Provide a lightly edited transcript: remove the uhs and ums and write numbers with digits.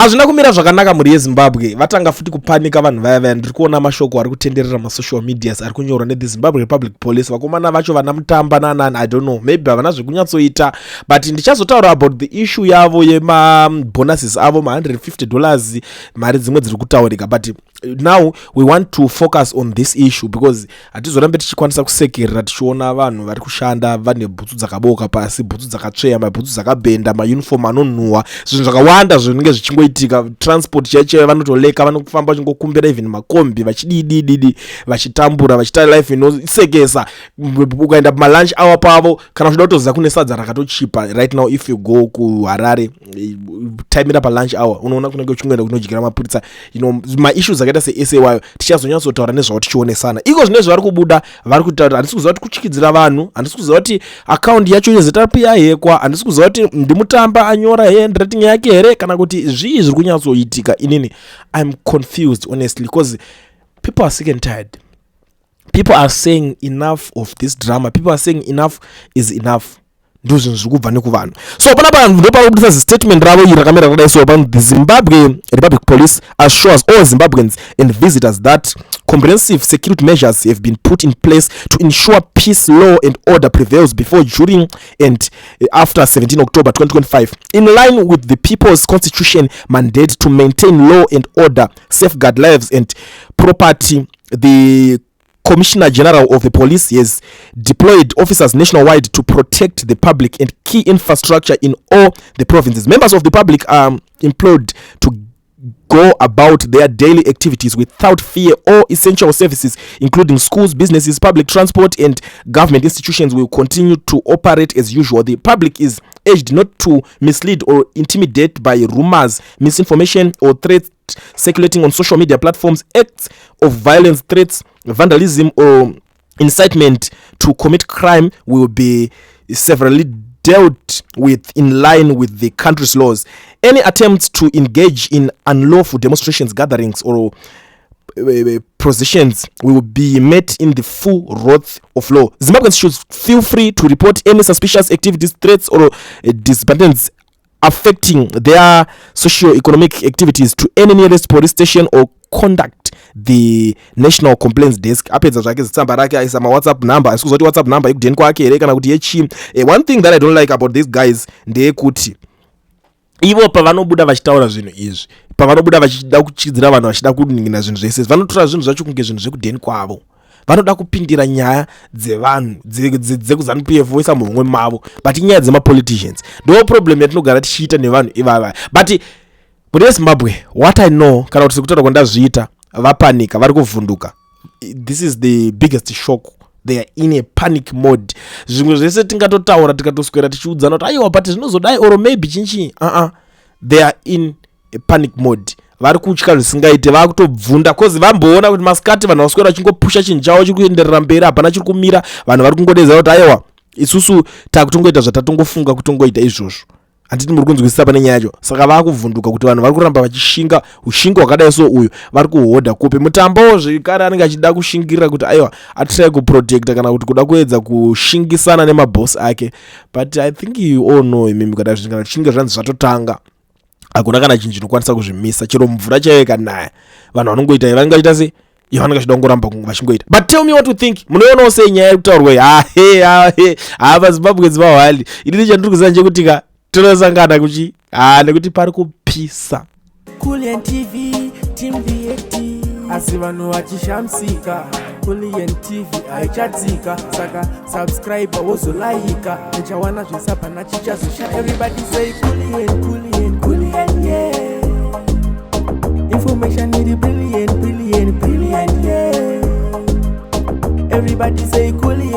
Azvina kumira zvakanaka muri yeZimbabwe. Vatanga futi kupanika vanhu vaya ndiri kuona mashoko ari kutenderera masocial medias ari kunyorwa neTheZimbabwe Republic Police. Vakomana vacho vana mutamba nanani, I don't know, maybe havana zvekunyatsoita, but ndichazotaura about the issue yavo bonuses avo $150 mari dzimwe dziri kutaurika. But now we want to focus on this issue because hatizorambe tichikwanisa kusekerera tichiona vanhu vari kushanda vane bhutsu dzakaboka pasi, bhutsu dzakatsveya, mabhutsu dzakabhenda, mauniform anonhuhwa, zvinhu zvakawanda zvinenge zvichingoitika. Transport chaicho vanotoleka, vanofamba vachingokumbira even makombi vachididididi vachitambura vachita life inosekesa. Ukaenda pamalunch hour pavo kana uchida kutoziva kune sadza rakatochipa right now. If you go kuHarare time ira palunch hour unoona kunenge uchingoenda kunodyira mapurisa, maissues zvakaita seSAY wayo tichazonyatsotaura nezvavo tichionesana. Iko zvine zvari kubuda vari kutaura. Handisi kuziva kuti kuchikidzira vanhu, handisi kuziva kuti akaunti yacho yezetapi yahekwa, handisi kuziva kuti ndimutamba anyora handwriting yake here kana kuti zvii zviri kunyatsoitika. Inini I'm confused honestly because people are sick and tired. People are saying enough of this drama. People are saying enough is enough. Ndozvinhu zviri kubva nekuvanhu. So panapa ndopakubudisa statement ravo iri rakamira rakadai so pano the Zimbabwe Republic Police assures all Zimbabweans and visitors that comprehensive security measures have been put in place to ensure peace, law and order prevails before, during and after 17 October 2025. In line with the People's Constitution mandate to maintain law and order, safeguard lives and property, the Commissioner General of the Police has deployed officers nationwide to protect the public and key infrastructure in all the provinces. Members of the public are employed to go about their daily activities without fear. All essential services, including schools, businesses, public transport, and government institutions, will continue to operate as usual. The public is urged not to mislead or intimidate by rumors, misinformation, or threats circulating on social media platforms. Acts of violence, threats, vandalism, or incitement to commit crime will be severely dealt with in line with the country's laws. Any attempts to engage in unlawful demonstrations, gatherings, or processions will be met in the full wrath of law. Zimbabweans should feel free to report any suspicious activities, threats, or disturbance affecting their socio-economic activities to any nearest police station or contact the National Complaints Desk. Apedza zvake zitsamba rake aisa WhatsApp number, asikuzoti WhatsApp number yekudeni kwake here kana kuti yechi. One thing that I don't like about these guys ndeyekuti ivo pavanobuda vachitaura zvinhu izvi, pavanobuda vachida kuchidzira vanhu vachida kuningina zvinhu zvese, vanotora zvinhu zvacho kunge zvinhu zvekudeni kwavo. Vanoda kupindira nyaya dzevanhu dzekuZANU-PF voisa muhomwe mavo, but nyaya dzemapoliticians ndo problem yatinogara tichiita nevanhu ivava. But muri Zimbabwe, what I know, kana kuti sekutaura kwandazviita, vapanika, vari kuvhunduka. This is the biggest shock. They are in a panic mode. Zvimwe zvese tingatotaura tikatoswera tichiudzana kuti aiwa but zvinozodai or maybe chinchi. They are in a panic mode. Vari kutya zvisingaite, vakutobvunda cause vamboona kuti masikati vanhu vaswera vachingopusha chinhu chavo chiri kuenderera mberi, hapana chiri kumira. Vanhu vari kungodedza kuti aiwa isusu takutongoita zvatatongofunga kutongoita izvozvo. Handiti muri kunzwisisa pane nyaya yacho. Saka vakuvhunduka kuti vanhu vari kuramba vachishinga ushingo hwakadai so uyu vari kuhodha kupe mutambo zvekare anenge achida kushingirira kuti aiwa atry kuprotecta kana kuti kuda kuedza kushingisana nemabosi ake. But I think you all know mimi kada zvingana chinge zvanzi zvatotanga hakuna kana chinhu chinokwanisa kuzvimisa, chero mvura chaiyo ikanaya vanhu vanongoita vangaita se vanenge vachida kungoramba vachingoita. But tell me what you think. Munoonawo sei nyaya yekutaurwa hapa Zimbabwe dzimahwali. Ini chandiri kuziva ndechekuti tinosangana kuchi nekuti pari kupisa. Kulian TV Team VAT asi vanhu vachishamsika. Kulian TV haichadzika, saka subscribe wozolaika, uchawana zvisapana chichazosha. Everybody say Kulian, Kulian, Kulian, yeah. Information is brilliant, brilliant, brilliant, yeah. Everybody say Kulian.